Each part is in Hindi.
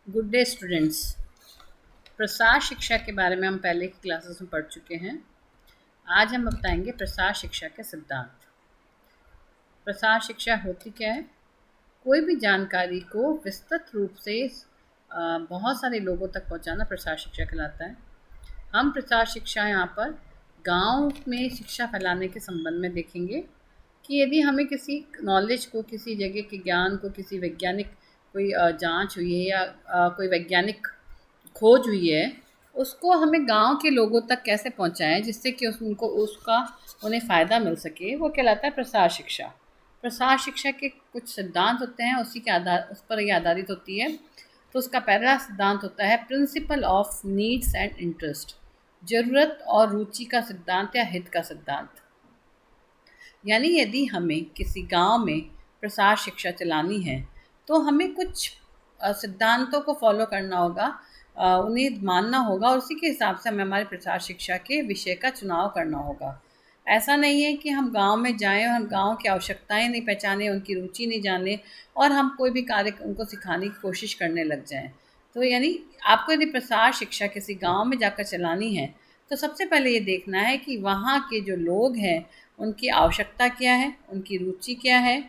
Good day students. प्रसार शिक्षा के बारे में हम पहले की क्लासेस में पढ़ चुके हैं। आज हम बताएंगे प्रसार शिक्षा के सिद्धांत। प्रसार शिक्षा होती क्या है? कोई भी जानकारी को विस्तृत रूप से बहुत सारे लोगों तक पहुंचाना प्रसार शिक्षा कहलाता है। हम प्रसार शिक्षा यहाँ पर गांव में शिक्षा फैलाने के संबंध में देखेंगे कि यदि हमें किसी नॉलेज को, किसी जगह के ज्ञान को, किसी वैज्ञानिक कोई जांच हुई है या कोई वैज्ञानिक खोज हुई है, उसको हमें गांव के लोगों तक कैसे पहुंचाएं जिससे कि उनको उसका उन्हें फ़ायदा मिल सके, वो कहलाता है प्रसार शिक्षा। प्रसार शिक्षा के कुछ सिद्धांत होते हैं, उसी के आधार उस पर ये आधारित होती है। तो उसका पहला सिद्धांत होता है principle of needs and interest, ज़रूरत और रुचि का सिद्धांत या हित का सिद्धांत। यानी यदि हमें किसी गांव में प्रसार शिक्षा चलानी है तो हमें कुछ सिद्धांतों को फॉलो करना होगा, उन्हें मानना होगा और उसी के हिसाब से हमें हमारे प्रसार शिक्षा के विषय का चुनाव करना होगा। ऐसा नहीं है कि हम गांव में जाएं और हम गांव की आवश्यकताएं नहीं पहचाने, उनकी रुचि नहीं जाने और हम कोई भी कार्य उनको सिखाने की कोशिश करने लग जाएं। तो यानी आपको यदि प्रसार शिक्षा किसी गांव में जाकर चलानी है तो सबसे पहले ये देखना है कि वहाँ के जो लोग हैं उनकी आवश्यकता क्या है, उनकी रुचि क्या है,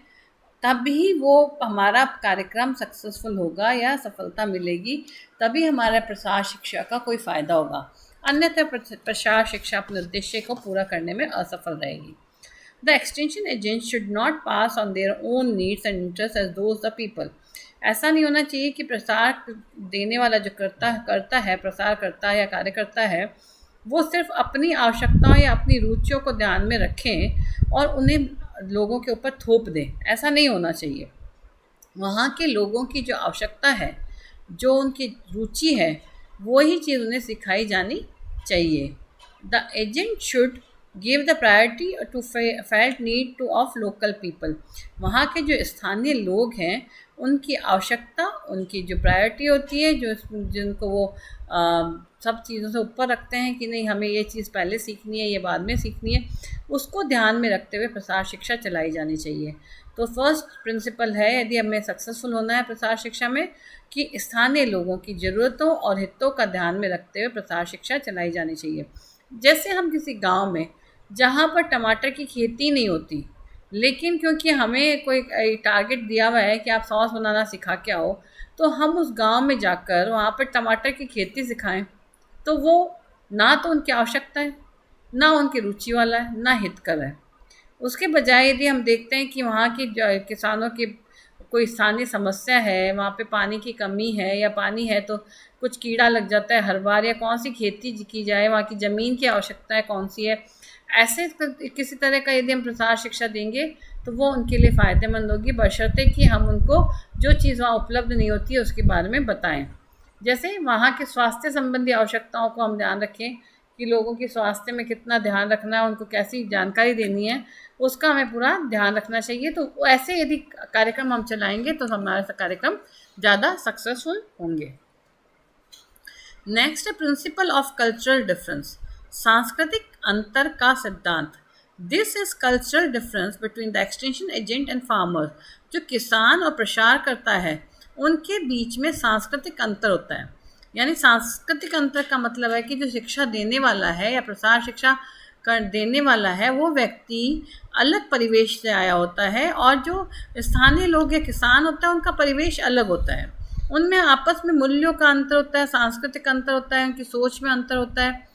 तभी वो हमारा कार्यक्रम सक्सेसफुल होगा या सफलता मिलेगी, तभी हमारा प्रसार शिक्षा का कोई फ़ायदा होगा। अन्यथा प्रसार शिक्षा अपने उद्देश्य को पूरा करने में असफल रहेगी। The extension agent should not pass on their own needs and interest as those the people. ऐसा नहीं होना चाहिए कि प्रसार देने वाला जो करता है, प्रसार करता है या कार्य करता है, वो सिर्फ अपनी आवश्यकताओं या अपनी रुचियों को ध्यान में रखें और उन्हें लोगों के ऊपर थोप दें। ऐसा नहीं होना चाहिए। वहाँ के लोगों की जो आवश्यकता है, जो उनकी रुचि है, वो ही चीज़ उन्हें सिखाई जानी चाहिए। The agent should give the priority to felt need to of local people. वहाँ के जो स्थानीय लोग हैं उनकी आवश्यकता, उनकी जो प्रायोरिटी होती है, जो जिनको वो सब चीज़ों से ऊपर रखते हैं कि नहीं हमें ये चीज़ पहले सीखनी है, ये बाद में सीखनी है, उसको ध्यान में रखते हुए प्रसार शिक्षा चलाई जानी चाहिए। तो फर्स्ट प्रिंसिपल है यदि हमें सक्सेसफुल होना है प्रसार शिक्षा में कि स्थानीय लोगों की ज़रूरतों और हितों का ध्यान में रखते हुए प्रसार शिक्षा चलाई जानी चाहिए। जैसे हम किसी गांव में जहाँ पर टमाटर की खेती नहीं होती, लेकिन क्योंकि हमें कोई टारगेट दिया हुआ है कि आप सॉस बनाना सिखा के आओ, तो हम उस गांव में जाकर वहाँ पर टमाटर की खेती सिखाएं, तो वो ना तो उनकी आवश्यकता है, ना उनकी रुचि वाला है, ना हितकर है। उसके बजाय यदि हम देखते हैं कि वहाँ की किसानों की कोई स्थानीय समस्या है, वहाँ पे पानी की कमी है या पानी है तो कुछ कीड़ा लग जाता है हर बार, या कौन सी खेती की जाए, वहाँ की ज़मीन की आवश्यकताएं कौन सी है, ऐसे किसी तरह का यदि हम प्रसार शिक्षा देंगे तो वो उनके लिए फ़ायदेमंद होगी, बशर्ते कि हम उनको जो चीज़ वहाँ उपलब्ध नहीं होती है उसके बारे में बताएं। जैसे वहाँ के स्वास्थ्य संबंधी आवश्यकताओं को हम ध्यान रखें कि लोगों की स्वास्थ्य में कितना ध्यान रखना है, उनको कैसी जानकारी देनी है, उसका हमें पूरा ध्यान रखना चाहिए। तो ऐसे यदि कार्यक्रम हम चलाएंगे तो हमारे कार्यक्रम ज़्यादा सक्सेसफुल होंगे। नेक्स्ट है प्रिंसिपल ऑफ कल्चरल डिफरेंस, सांस्कृतिक अंतर का सिद्धांत। This is cultural difference between the extension agent and farmer. जो किसान और प्रसार करता है उनके बीच में सांस्कृतिक अंतर होता है। यानी सांस्कृतिक अंतर का मतलब है कि जो शिक्षा देने वाला है या प्रसार शिक्षा कर देने वाला है वो व्यक्ति अलग परिवेश से आया होता है और जो स्थानीय लोग या किसान होता है उनका परिवेश अलग होता है। उनमें आपस में मूल्यों का अंतर होता है, सांस्कृतिक अंतर होता है, उनकी सोच में अंतर होता है।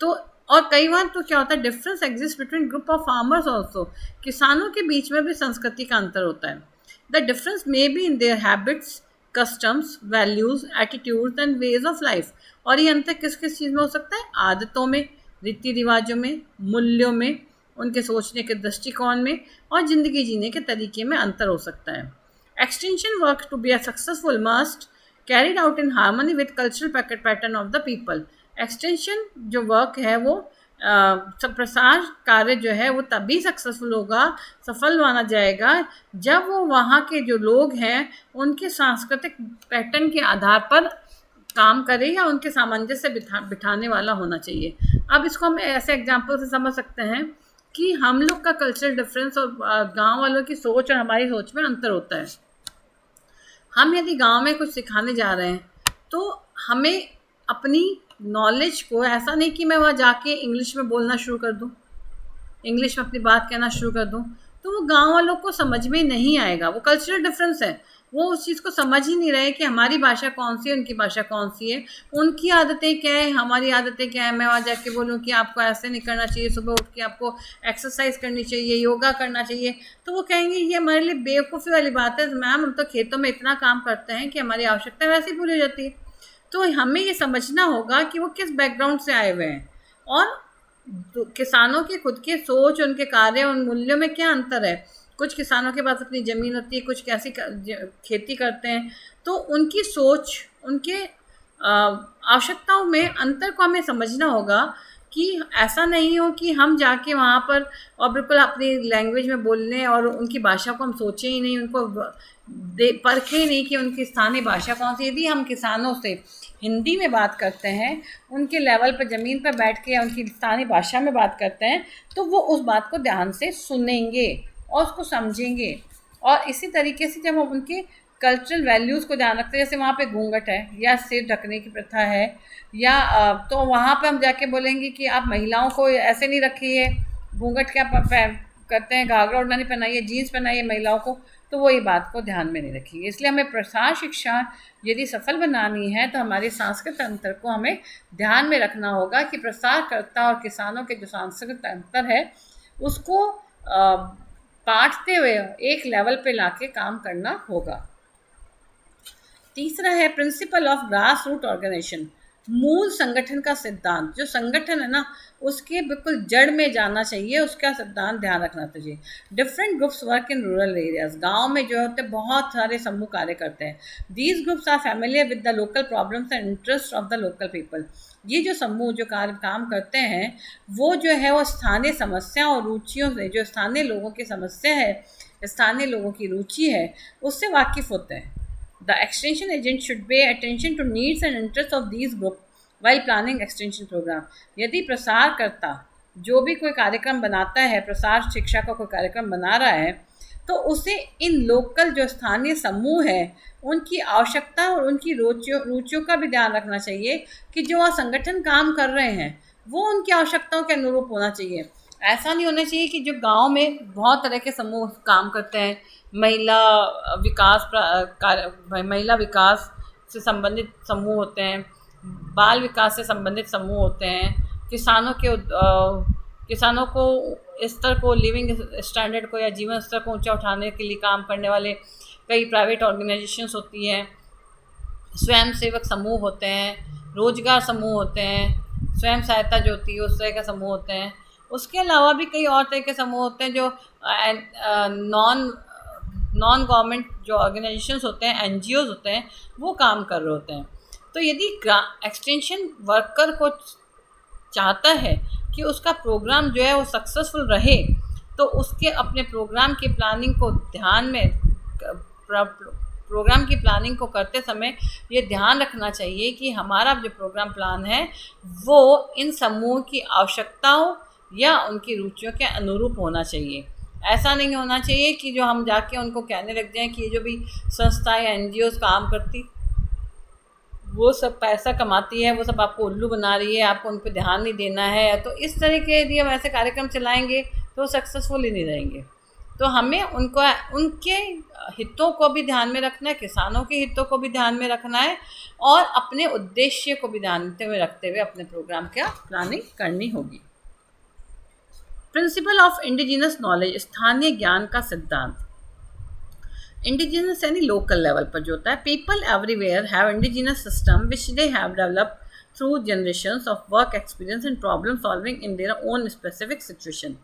तो और कई बार तो क्या होता है, difference exist between group of farmers also. किसानों के बीच में भी संस्कृति का अंतर होता है। The difference may be in their habits, customs, values, attitudes and ways of life. और ये अंतर किस किस चीज़ में हो सकता है? आदतों में, रीति रिवाजों में, मूल्यों में, उनके सोचने के दृष्टिकोण में और ज़िंदगी जीने के तरीके में अंतर हो सकता है। Extension work to be a successful must carried out in harmony with cultural pattern of the people. Extension जो वर्क है वो प्रसार कार्य जो है वो तभी सक्सेसफुल होगा, सफल माना जाएगा, जब वो वहाँ के जो लोग हैं उनके सांस्कृतिक पैटर्न के आधार पर काम करे या उनके सामंजस्य बिठाने वाला होना चाहिए। अब इसको हम ऐसे एग्जाम्पल से समझ सकते हैं कि हम लोग का कल्चरल डिफरेंस और गांव वालों की सोच और हमारी सोच में अंतर होता है। हम यदि गांव में कुछ सिखाने जा रहे हैं तो हमें अपनी नॉलेज को, ऐसा नहीं कि मैं वहाँ जाके इंग्लिश में बोलना शुरू कर दूँ, इंग्लिश में अपनी बात कहना शुरू कर दूँ, तो वो गांव वालों को समझ में नहीं आएगा। वो कल्चरल डिफरेंस है, वो उस चीज़ को समझ ही नहीं रहे कि हमारी भाषा कौन सी है, उनकी भाषा कौन सी है, उनकी आदतें क्या है, हमारी आदतें क्या है। मैं वहाँ जाके बोलूँ कि आपको ऐसे नहीं करना चाहिए, सुबह उठ के आपको एक्सरसाइज करनी चाहिए, योगा करना चाहिए, तो वो कहेंगे ये हमारे लिए बेवकूफ़ी वाली बात है मैम, हम तो खेतों में इतना काम करते हैं कि हमारी आवश्यकता वैसे ही पूरी हो जाती है। तो हमें ये समझना होगा कि वो किस बैकग्राउंड से आए हुए हैं, और किसानों की खुद की सोच, उनके कार्य, उन मूल्यों में क्या अंतर है। कुछ किसानों के पास अपनी ज़मीन होती है, कुछ कैसी खेती करते हैं, तो उनकी सोच, उनके आवश्यकताओं में अंतर को हमें समझना होगा कि ऐसा नहीं हो कि हम जाके वहाँ पर और बिल्कुल अपनी लैंग्वेज में बोल लें और उनकी भाषा को हम सोचें ही नहीं, उनको परखें नहीं कि उनकी स्थानीय भाषा कौन सी। यदि हम किसानों से हिंदी में बात करते हैं, उनके लेवल पर ज़मीन पर बैठ के या उनकी स्थानीय भाषा में बात करते हैं, तो वो उस बात को ध्यान से सुनेंगे और उसको समझेंगे। और इसी तरीके से जब हम उनके कल्चरल वैल्यूज़ को ध्यान रखते हैं, जैसे वहाँ पे घूंघट है या सिर ढकने की प्रथा है, या तो वहाँ पे हम जाके बोलेंगे कि आप महिलाओं को ऐसे नहीं रखिए, घूंघट क्या करते हैं, घाघरा ओढ़ना नहीं पहनाइए, जीन्स पहनाइए महिलाओं को, तो वो ये बात को ध्यान में नहीं रखिए। इसलिए हमें प्रसार शिक्षा यदि सफल बनानी है तो हमारे सांस्कृतिक अंतर को हमें ध्यान में रखना होगा कि प्रसारकर्ता और किसानों के जो सांस्कृतिक अंतर है उसको बांटते हुए एक लेवल पे लाके काम करना होगा। तीसरा है principle of grass root organisation, मूल संगठन का सिद्धांत। जो संगठन है ना, उसके बिल्कुल जड़ में जाना चाहिए, उसका सिद्धांत ध्यान रखना चाहिए। Different groups work in rural areas, गांव में जो होते हैं बहुत सारे समूह कार्य करते हैं। These groups are familiar with the local problems and interest of the local people. ये जो समूह जो काम करते हैं वो जो है वो स्थानीय समस्या और रुचियों से, जो स्थानीय लोगों की समस्या है, स्थानीय लोगों की रुचि है, उससे वाकिफ़ होते हैं। The extension agent should pay attention to needs and interests of these groups while planning extension program. यदि प्रसारकर्ता जो भी कोई कार्यक्रम बनाता है, प्रसार शिक्षा का कोई कार्यक्रम बना रहा है, तो उसे इन लोकल जो स्थानीय समूह है उनकी आवश्यकता और उनकी रुचियों का भी ध्यान रखना चाहिए कि जो वह संगठन काम कर रहे हैं वो उनकी आवश्यकताओं के अनुरूप होना चाहिए। ऐसा नहीं होना चाहिए कि जो गांव में बहुत तरह के समूह काम करते हैं, महिला विकास से संबंधित समूह होते हैं, बाल विकास से संबंधित समूह होते हैं, किसानों को स्तर को, लिविंग स्टैंडर्ड को या जीवन स्तर को ऊंचा उठाने के लिए काम करने वाले कई प्राइवेट ऑर्गेनाइजेशंस होती हैं, स्वयं सेवक समूह होते हैं, रोजगार समूह होते हैं, स्वयं सहायता जो होती है उस तरह के समूह होते हैं। उसके अलावा भी कई और तरह के समूह होते हैं जो नॉन गवर्नमेंट जो ऑर्गेनाइजेशंस होते हैं, एनजीओज होते हैं, वो काम कर रहे होते हैं। तो यदि एक्सटेंशन वर्कर को चाहता है कि उसका प्रोग्राम जो है वो सक्सेसफुल रहे, तो उसके अपने प्रोग्राम की प्लानिंग को प्रोग्राम की प्लानिंग को करते समय ये ध्यान रखना चाहिए कि हमारा जो प्रोग्राम प्लान है वो इन समूह की आवश्यकताओं या उनकी रुचियों के अनुरूप होना चाहिए। ऐसा नहीं होना चाहिए कि जो हम जाके उनको कहने लग जाएं कि ये जो भी संस्थाएं या एनजीओज काम करती वो सब पैसा कमाती है, वो सब आपको उल्लू बना रही है, आपको उन पर ध्यान नहीं देना है, तो इस तरह के यदि हम ऐसे कार्यक्रम चलाएंगे तो सक्सेसफुल ही नहीं रहेंगे। तो हमें उनके हितों को भी ध्यान में रखना है, किसानों के हितों को भी ध्यान में रखना है, और अपने उद्देश्य को भी ध्यान में रखते हुए अपने प्रोग्राम की प्लानिंग करनी होगी। प्रिंसिपल ऑफ इंडिजिनस नॉलेज, स्थानीय ज्ञान का सिद्धांत। इंडिजिनस यानी लोकल लेवल पर जो होता है। People everywhere have indigenous system which they have developed through generations of work experience and problem solving in their own specific situation.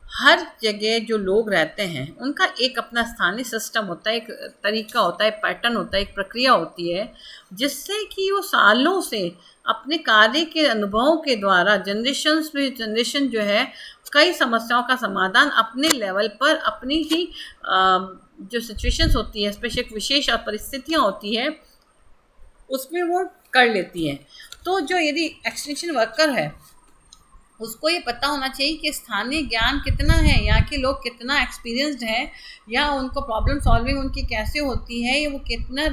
हर जगह जो लोग रहते हैं उनका एक अपना स्थानीय सिस्टम होता है, एक तरीका होता है, पैटर्न होता है, एक प्रक्रिया होती है, जिससे कि वो सालों से अपने कार्य के अनुभवों के द्वारा जनरेशन जो है कई समस्याओं का समाधान अपने लेवल पर, अपनी ही जो सिचुएशंस होती है, स्पेशल विशेष परिस्थितियाँ होती है, उसमें वो कर लेती हैं। तो जो यदि एक्सटेंशन वर्कर है उसको ये पता होना चाहिए कि स्थानीय ज्ञान कितना है, यहाँ के लोग कितना एक्सपीरियंस्ड हैं, या उनको प्रॉब्लम सॉल्विंग उनकी कैसे होती है, या वो कितना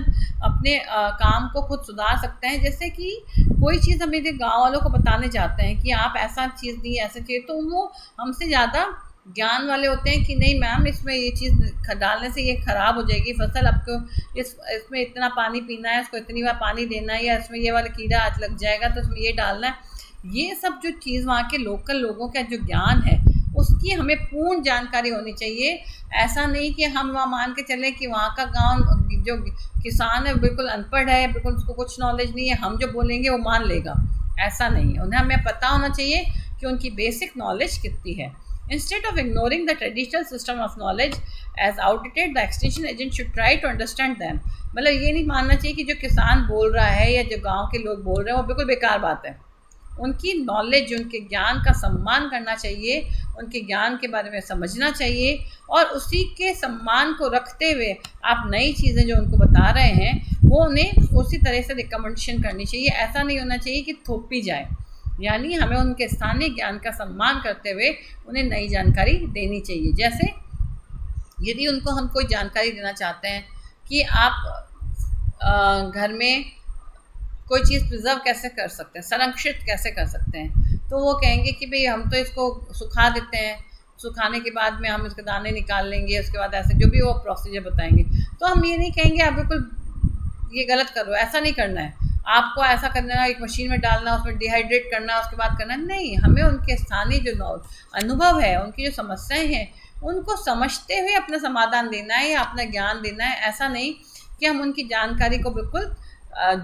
अपने काम को खुद सुधार सकते हैं। जैसे कि कोई चीज़ हम यदि गाँव वालों को बताने जाते हैं कि आप ऐसा चीज़ दी, ऐसा चाहिए, तो वो हमसे ज़्यादा ज्ञान वाले होते हैं कि नहीं मैम, इसमें ये चीज़ डालने से ये ख़राब हो जाएगी फसल, आपको इसमें इतना पानी पीना है, इसको इतनी बार पानी देना है, या इसमें ये वाला कीड़ा आज लग जाएगा तो इसमें ये डालना है। ये सब जो चीज़ वहाँ के लोकल लोगों का जो ज्ञान है उसकी हमें पूर्ण जानकारी होनी चाहिए। ऐसा नहीं कि हम वहाँ मान के चलें कि वहाँ का गांव जो किसान है बिल्कुल अनपढ़ है, बिल्कुल उसको कुछ नॉलेज नहीं है, हम जो बोलेंगे वो मान लेगा, ऐसा नहीं है। उन्हें हमें पता होना चाहिए कि उनकी बेसिक नॉलेज कितनी है। Instead of ignoring the traditional system of knowledge as outdated, the extension agent should try to understand them। मतलब ये नहीं मानना चाहिए कि जो किसान बोल रहा है या जो गांव के लोग बोल रहे हैं वो बिल्कुल बेकार बात है। उनकी नॉलेज, उनके ज्ञान का सम्मान करना चाहिए, उनके ज्ञान के बारे में समझना चाहिए, और उसी के सम्मान को रखते हुए आप नई चीज़ें जो उनको बता रहे हैं वो उन्हें उसी तरह से रिकमेंडेशन करनी चाहिए। ऐसा नहीं होना चाहिए कि थोपी जाए, यानी हमें उनके स्थानीय ज्ञान का सम्मान करते हुए उन्हें नई जानकारी देनी चाहिए। जैसे यदि उनको हम कोई जानकारी देना चाहते हैं कि आप घर में कोई चीज़ प्रिजर्व कैसे कर सकते हैं, संरक्षित कैसे कर सकते हैं, तो वो कहेंगे कि भाई हम तो इसको सुखा देते हैं, सुखाने के बाद में हम इसके दाने निकाल लेंगे, उसके बाद ऐसे जो भी वो प्रोसीजर बताएंगे। तो हम ये नहीं कहेंगे आप बिल्कुल ये गलत कर रहे हो, ऐसा नहीं करना है, आपको ऐसा करना है, एक मशीन में डालना, उसमें डिहाइड्रेट करना, उसके बाद करना नहीं। हमें उनके स्थानीय जो अनुभव है, उनकी जो समस्याएं हैं, उनको समझते हुए अपना समाधान देना है या अपना ज्ञान देना है। ऐसा नहीं कि हम उनकी जानकारी को बिल्कुल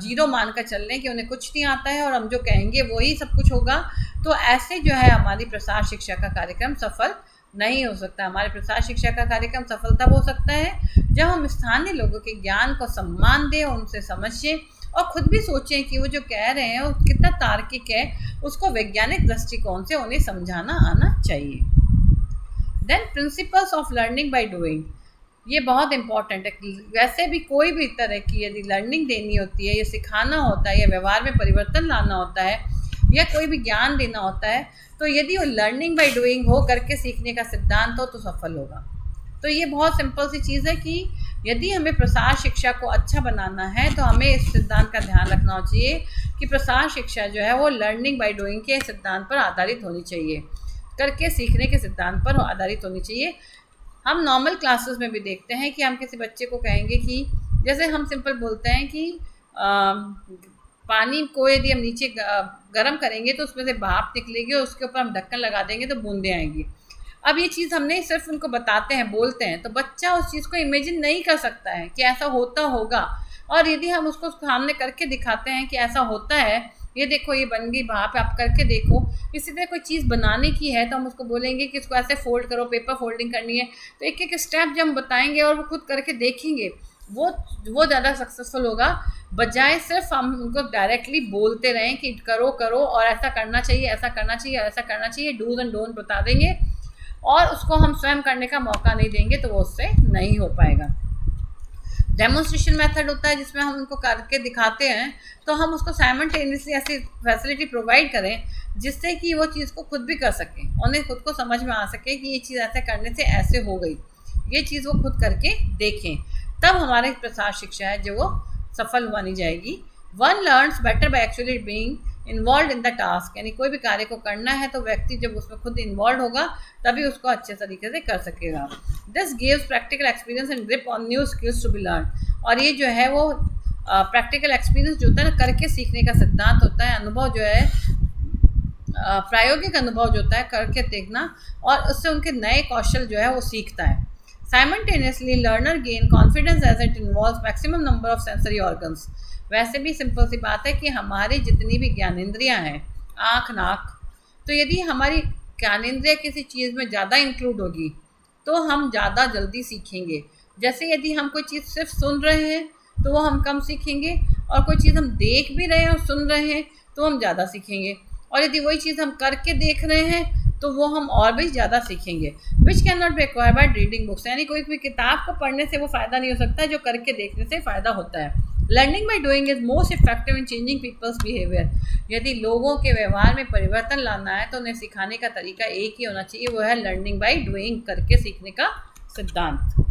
जीरो मानकर चल रहे हैं कि उन्हें कुछ नहीं आता है और हम जो कहेंगे वही सब कुछ होगा। तो ऐसे जो है हमारी प्रसार शिक्षा का कार्यक्रम सफल नहीं हो सकता। हमारे प्रसार शिक्षा का कार्यक्रम सफल तब हो सकता है जब हम स्थानीय लोगों के ज्ञान को सम्मान दें, उनसे समझें और खुद भी सोचें कि वो जो कह रहे हैं वो कितना तार्किक है, उसको वैज्ञानिक दृष्टिकोण से उन्हें समझाना आना चाहिए। Then principles of learning by doing, ये बहुत इंपॉर्टेंट है। वैसे भी कोई भी तरह की यदि लर्निंग देनी होती है, या सिखाना होता है, या व्यवहार में परिवर्तन लाना होता है, या कोई भी ज्ञान देना होता है, तो यदि वो लर्निंग बाय डूइंग हो, करके सीखने का सिद्धांत हो, तो सफल होगा। तो ये बहुत सिंपल सी चीज़ है कि यदि हमें प्रसार शिक्षा को अच्छा बनाना है तो हमें इस सिद्धांत का ध्यान रखना चाहिए कि प्रसार शिक्षा जो है वो लर्निंग बाय डूइंग के सिद्धांत पर आधारित होनी चाहिए, करके सीखने के सिद्धांत पर आधारित होनी चाहिए। हम नॉर्मल क्लासेस में भी देखते हैं कि हम किसी बच्चे को कहेंगे कि जैसे हम सिंपल बोलते हैं कि पानी को यदि हम नीचे गर्म करेंगे तो उसमें से भाप निकलेगी और उसके ऊपर हम ढक्कन लगा देंगे तो बूंदें आएंगी। अब ये चीज़ हमने सिर्फ उनको बताते हैं, बोलते हैं, तो बच्चा उस चीज़ को इमेजिन नहीं कर सकता है कि ऐसा होता होगा। और यदि हम उसको सामने करके दिखाते हैं कि ऐसा होता है, ये देखो ये बन गई भाप, आप करके देखो। इसी तरह कोई चीज़ बनाने की है तो हम उसको बोलेंगे कि इसको ऐसे फोल्ड करो, पेपर फोल्डिंग करनी है, तो एक एक स्टेप जब हम बताएंगे और वो खुद करके देखेंगे, वो ज़्यादा सक्सेसफुल होगा, बजाय सिर्फ हम उनको डायरेक्टली बोलते रहें कि करो करो और ऐसा करना चाहिए, ऐसा करना चाहिए, ऐसा करना चाहिए, डूज एंड डोंट बता देंगे और उसको हम स्वयं करने का मौका नहीं देंगे, तो वो उससे नहीं हो पाएगा। डेमोन्स्ट्रेशन मेथड होता है जिसमें हम उनको करके दिखाते हैं, तो हम उसको साइमल्टेनियसली ऐसी फैसिलिटी प्रोवाइड करें जिससे कि वो चीज़ को खुद भी कर सकें, उन्हें खुद को समझ में आ सके कि ये चीज़ ऐसे करने से ऐसे हो गई, ये चीज़ वो खुद करके देखें, तब हमारे प्रसार शिक्षा है जो वो सफल मानी जाएगी। One learns better by actually being involve in the task, यानी कोई भी कार्य को करना है तो व्यक्ति जब उसमें खुद इन्वॉल्व होगा तभी उसको अच्छे तरीके से कर सकेगा। This gives practical experience and grip on new skills to be learn, और ये जो है वो प्रैक्टिकल एक्सपीरियंस जो होता है ना, करके सीखने का सिद्धांत होता है, अनुभव जो है प्रायोगिक अनुभव जो होता है करके देखना, और उससे उनके नए कौशल जो है वो सीखता है। Simultaneously learner gain confidence as it involves maximum number of sensory organs. वैसे भी सिंपल सी बात है कि हमारी जितनी भी ज्ञानेंद्रियां हैं, आँख, नाक, तो यदि हमारी ज्ञानेंद्रिय किसी चीज़ में ज़्यादा इंक्लूड होगी तो हम ज़्यादा जल्दी सीखेंगे। जैसे यदि हम कोई चीज़ सिर्फ सुन रहे हैं तो वो हम कम सीखेंगे, और कोई चीज़ हम देख भी रहे हैं और सुन रहे हैं तो हम ज़्यादा सीखेंगे, और यदि वही चीज़ हम करके देख रहे हैं तो वो हम और भी ज़्यादा सीखेंगे। Which can not be acquired by reading books, यानी कोई भी किताब को पढ़ने से वो फ़ायदा नहीं हो सकता है, जो करके देखने से फ़ायदा होता है। Learning by doing is most effective in changing peoples behaviour. यदि लोगों के व्यवहार में परिवर्तन लाना है तो उन्हें सिखाने का तरीका एक ही होना चाहिए, वो है लर्निंग बाय डूइंग, करके सीखने का सिद्धांत।